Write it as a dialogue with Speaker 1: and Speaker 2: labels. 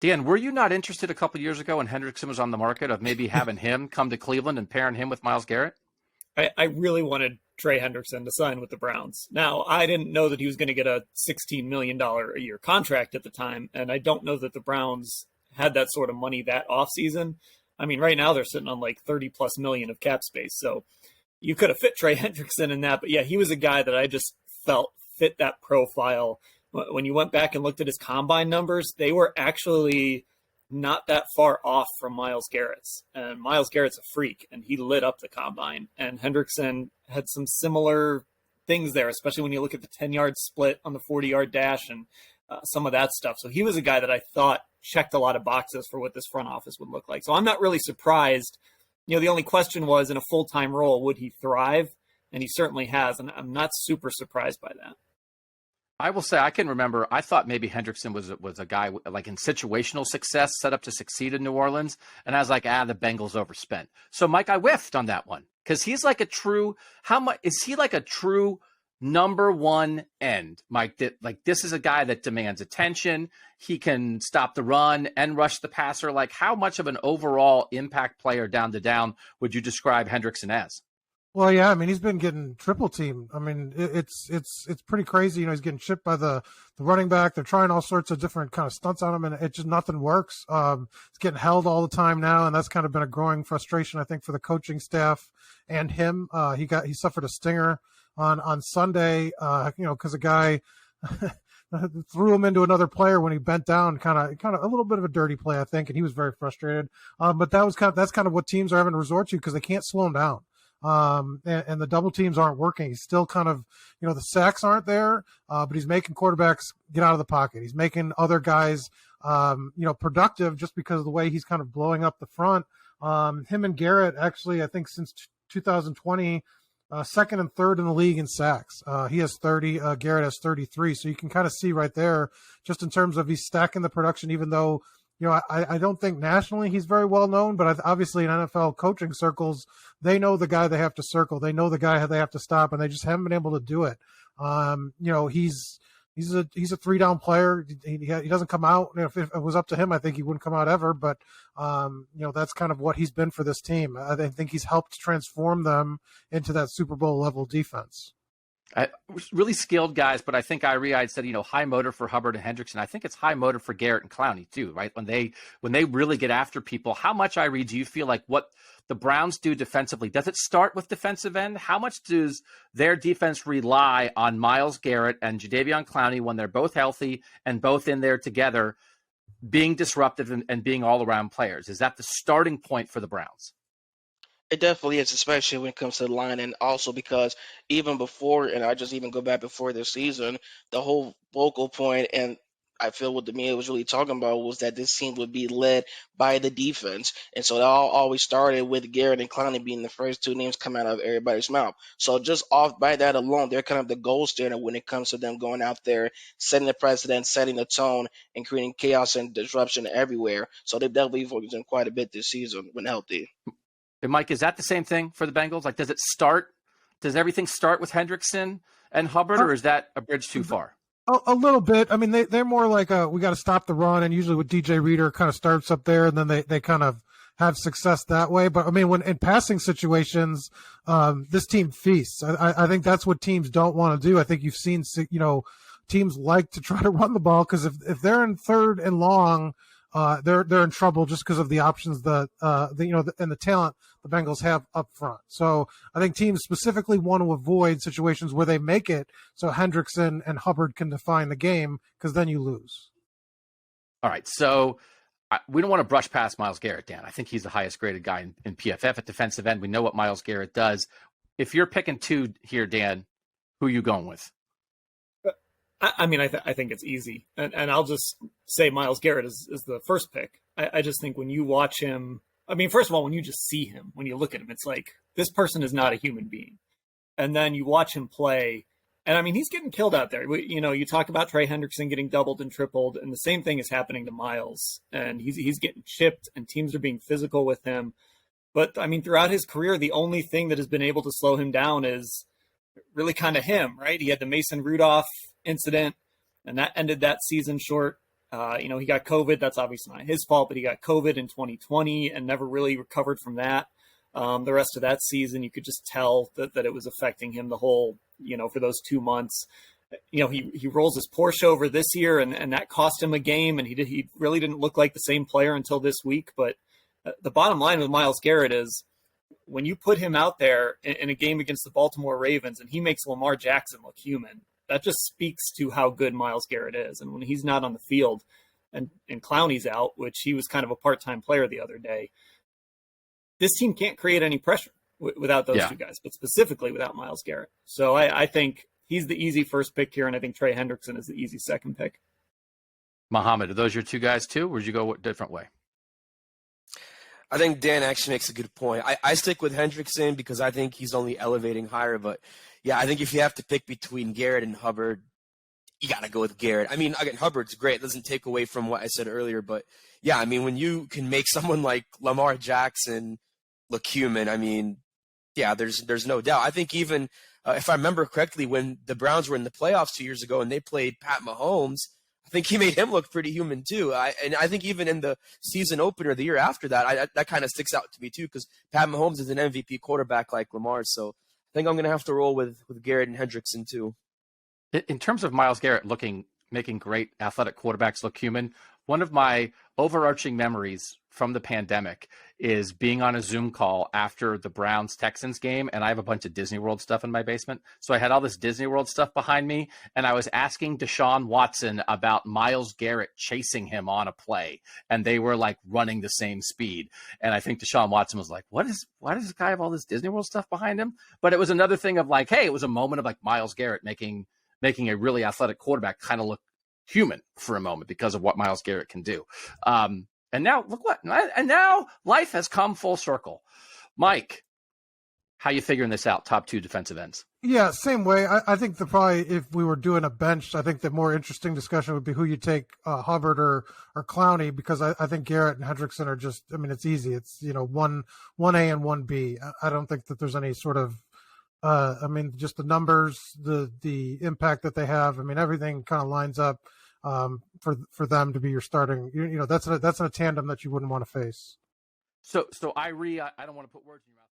Speaker 1: Dan, were you not interested a couple years ago when Hendrickson was on the market of maybe having him come to Cleveland and pairing him with Myles Garrett?
Speaker 2: I really wanted Trey Hendrickson to sign with the Browns. Now, I didn't know that he was going to get a $16 million a year contract at the time, and I don't know that the Browns had that sort of money that offseason. I mean, right now they're sitting on like 30 plus million of cap space, so you could have fit Trey Hendrickson in that. But yeah, he was a guy that I just felt fit that profile. When you went back and looked at his combine numbers, they were actually not that far off from Myles Garrett's. And Myles Garrett's a freak, and he lit up the combine. And Hendrickson had some similar things there, especially when you look at the 10-yard split on the 40-yard dash and some of that stuff. So he was a guy that I thought checked a lot of boxes for what this front office would look like. So I'm not really surprised. You know, the only question was, in a full-time role, would he thrive? And he certainly has, and I'm not super surprised by that.
Speaker 1: I will say I can remember I thought maybe Hendrickson was a guy like in situational success set up to succeed in New Orleans. And I was like, the Bengals overspent. So, Mike, I whiffed on that one because he's like a true – how much is he like a true number one end, Mike? Like this is a guy that demands attention. He can stop the run and rush the passer. Like how much of an overall impact player down to down would you describe Hendrickson as?
Speaker 3: Well, yeah, I mean, he's been getting triple teamed. I mean, it's pretty crazy. You know, he's getting chipped by the running back. They're trying all sorts of different kind of stunts on him, and it just nothing works. He's getting held all the time now, and that's kind of been a growing frustration, I think, for the coaching staff and him. He suffered a stinger on Sunday, you know, because a guy threw him into another player when he bent down, kind of a little bit of a dirty play, I think, and he was very frustrated. But that's kind of what teams are having to resort to because they can't slow him down. And the double teams aren't working. He's still kind of, you know, the sacks aren't there, but he's making quarterbacks get out of the pocket. He's making other guys, you know, productive just because of the way he's kind of blowing up the front. Him and Garrett actually, I think since 2020, second and third in the league in sacks. He has 30, Garrett has 33. So you can kind of see right there, just in terms of he's stacking the production, even though, you know, I don't think nationally he's very well known, but obviously in NFL coaching circles, they know the guy they have to circle. They know the guy they have to stop, and they just haven't been able to do it. You know, he's a 3-down player. He doesn't come out. You know, if it was up to him, I think he wouldn't come out ever. But you know, that's kind of what he's been for this team. I think he's helped transform them into that Super Bowl level defense.
Speaker 1: Really skilled guys, but I think Irie had said, you know, high motor for Hubbard and Hendrickson. I think it's high motor for Garrett and Clowney too, right? When they really get after people, how much, Irie, do you feel like what the Browns do defensively, does it start with defensive end? How much does their defense rely on Myles Garrett and Jadeveon Clowney when they're both healthy and both in there together, being disruptive and being all-around players? Is that the starting point for the Browns?
Speaker 4: It definitely is, especially when it comes to the line, and also because even before, and I just even go back before this season, the whole focal point, and I feel what the media was really talking about was that this team would be led by the defense. And so it all always started with Garrett and Clowney being the first two names come out of everybody's mouth. So just off by that alone, they're kind of the gold standard when it comes to them going out there, setting the precedent, setting the tone, and creating chaos and disruption everywhere. So they've definitely focused on quite a bit this season when healthy.
Speaker 1: And Mike, is that the same thing for the Bengals? Like, does everything start with Hendrickson and Hubbard, or is that a bridge too far?
Speaker 3: A little bit. I mean, they're more like we got to stop the run, and usually with DJ Reader kind of starts up there, and then they kind of have success that way. But I mean, when in passing situations, this team feasts. I think that's what teams don't want to do. I think you've seen, you know, teams like to try to run the ball because if they're in third and long, they're in trouble just because of the options that and the talent the Bengals have up front. So I think teams specifically want to avoid situations where they make it so Hendrickson and Hubbard can define the game, because then you lose.
Speaker 1: All right, so we don't want to brush past Myles Garrett, Dan. I think he's the highest graded guy in PFF at defensive end. We know what Myles Garrett does. If you're picking two here, Dan, who are you going with?
Speaker 2: I mean, I think it's easy. And I'll just say Myles Garrett is the first pick. I just think when you watch him, I mean, first of all, when you just see him, when you look at him, it's like, this person is not a human being. And then you watch him play, and I mean, he's getting killed out there. You know, you talk about Trey Hendrickson getting doubled and tripled, and the same thing is happening to Myles. And he's getting chipped, and teams are being physical with him. But, I mean, throughout his career, the only thing that has been able to slow him down is really kind of him, right? He had the Mason Rudolph incident, and that ended that season short. He got COVID. That's obviously not his fault, but he got COVID in 2020 and never really recovered from that. The rest of that season, you could just tell that it was affecting him the whole, for those 2 months. He rolls his Porsche over this year, and that cost him a game, and he really didn't look like the same player until this week. But the bottom line with Myles Garrett is when you put him out there in a game against the Baltimore Ravens and he makes Lamar Jackson look human, that just speaks to how good Myles Garrett is. And when he's not on the field and Clowney's out, which he was kind of a part-time player the other day, this team can't create any pressure without those two guys, but specifically without Myles Garrett. So I think he's the easy first pick here, and I think Trey Hendrickson is the easy second pick.
Speaker 1: Mohammad, are those your two guys too, or would you go a different way?
Speaker 5: I think Dan actually makes a good point. I stick with Hendrickson because I think he's only elevating higher. But, yeah, I think if you have to pick between Garrett and Hubbard, you got to go with Garrett. I mean, again, Hubbard's great. It doesn't take away from what I said earlier. But, yeah, I mean, when you can make someone like Lamar Jackson look human, I mean, yeah, there's no doubt. I think even if I remember correctly, when the Browns were in the playoffs 2 years ago and they played Pat Mahomes, I think he made him look pretty human too. And I think even in the season opener the year after that, that kind of sticks out to me too, because Pat Mahomes is an MVP quarterback like Lamar. So I think I'm going to have to roll with Garrett and Hendrickson too.
Speaker 1: In terms of Myles Garrett making great athletic quarterbacks look human, one of my overarching memories from the pandemic is being on a Zoom call after the Browns-Texans game, and I have a bunch of Disney World stuff in my basement. So I had all this Disney World stuff behind me, and I was asking Deshaun Watson about Myles Garrett chasing him on a play, and they were like running the same speed. And I think Deshaun Watson was like, why does this guy have all this Disney World stuff behind him? But it was another thing of like, hey, it was a moment of like Myles Garrett making a really athletic quarterback kind of look human for a moment because of what Myles Garrett can do. And now look what, and now life has come full circle. Mike, how you figuring this out? Top two defensive ends.
Speaker 3: Yeah, same way. I think probably if we were doing a bench, I think the more interesting discussion would be who you take, Hubbard or Clowney, because I think Garrett and Hendrickson are just, I mean, it's easy. It's, 1A and 1B. I don't think that there's any sort of, just the numbers, the impact that they have. I mean, everything kind of lines up for them to be your starting. That's a tandem that you wouldn't want to face.
Speaker 1: So Irie, I don't want to put words in your mouth.